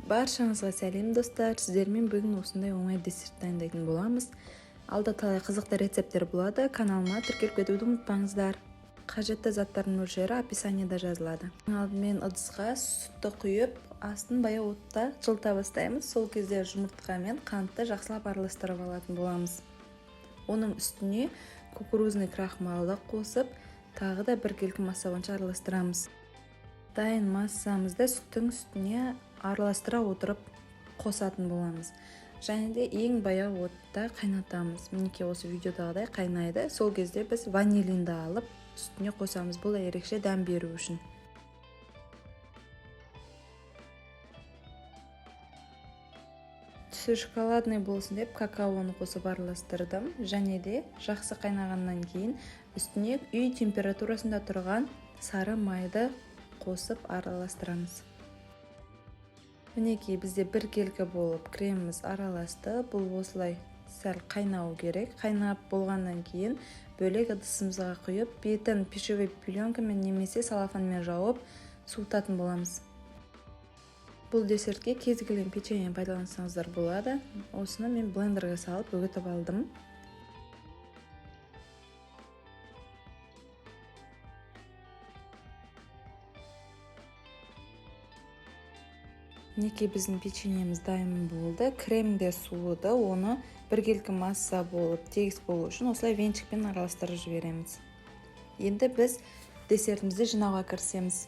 Баршаңызға сәлем достар, сіздермен бүгін осындай оңай десерт дайындайтын боламыз. Алда талай қызықты рецепттер болады, каналыма тіркеліп кетуді ұмытпаңыздар. Қажетті заттардың мөлшері описаниеда жазылады. Алдымен ыдысқа сүтті құйып, астын баяу отта жылыта бастаймыз. Сол кезде жұмыртқа мен қантты жақсылап араластырып алатын боламыз. Оның үстіне кукурузный крахмалды қосып, тағы да бір келкі маса бойынша араластырамыз. Дайын массамызды сүттің үстіне араластыра отырып қосатын боламыз. Және де ең баяу отта қайнатамыз. Мінекей осы видеодағыдай қайнайды. Сол кезде біз ванилинді алып үстіне қосамыз. Бұл ерекше дәм беру үшін. Түсі шоколадный болсын деп какаоны қосып араластырдым. Және де жақсы қайнағаннан кейін үстіне үй температурасында тұрған сары майды қосып араластырамыз. Мінекей бізде бір келкі болып креміміз араласты. Бұл осылай сәл қайнау керек. Қайнап болғаннан кейін бөлек ыдысымызға құйып, бетін пищевой пленкамен немесе салафанмен жауып суытатын боламыз. Бұл десертке кез келген печенье пайдалансаңыздар болады. Осыны мен блендерге салып үгітіп алдым. Мінекей біздің печеньеміз дайын болды. Крем де суыды. Оны бір келкі масса болып тегіс болу үшін осылай венчикпен араластырып жібереміз. Енді біз десертімізді жинауға кірісеміз.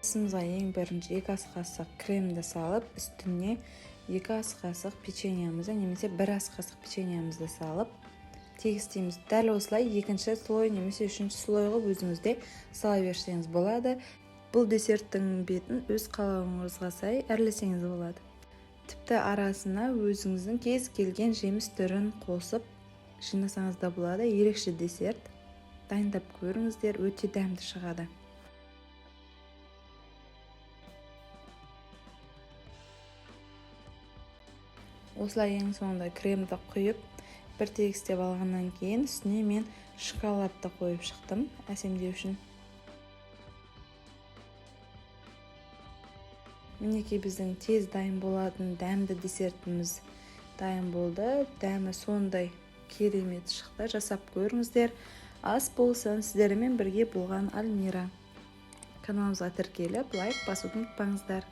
Ыдысымызға ең бірінші 2 ас қасық кремді салып, үстіне 2 ас қасық печеньемізді немесе 1 ас қасық печеньемізді салып тегістейміз. Дәл осылай екінші слой немесе үшінші слойға өзіңізде сала берсеңіз болады. Бұл десерттің бетін өз қалауыңызға сай әрлесеңіз болады. Тіпті арасына өзіңіздің кез келген жеміс түрін қосып жинасаңыз да болады. Ерекше десерт. Дайындап көріңіздер, өте дәмді шығады. Осылай ең соңында кремді құйып, бір тегістеп алғаннан кейін үстіне мен шоколадты қойып шықтым әсемдеу үшін. Мінекей біздің тез дайын болатын дәмді десертіміз дайын болды. Дәмі сондай керемет шықты. Жасап көріңіздер. Ас болсын, сіздермен бірге болған Альмира. Каналымызға тіркеліп, лайк басуды ұмытпаңыздар.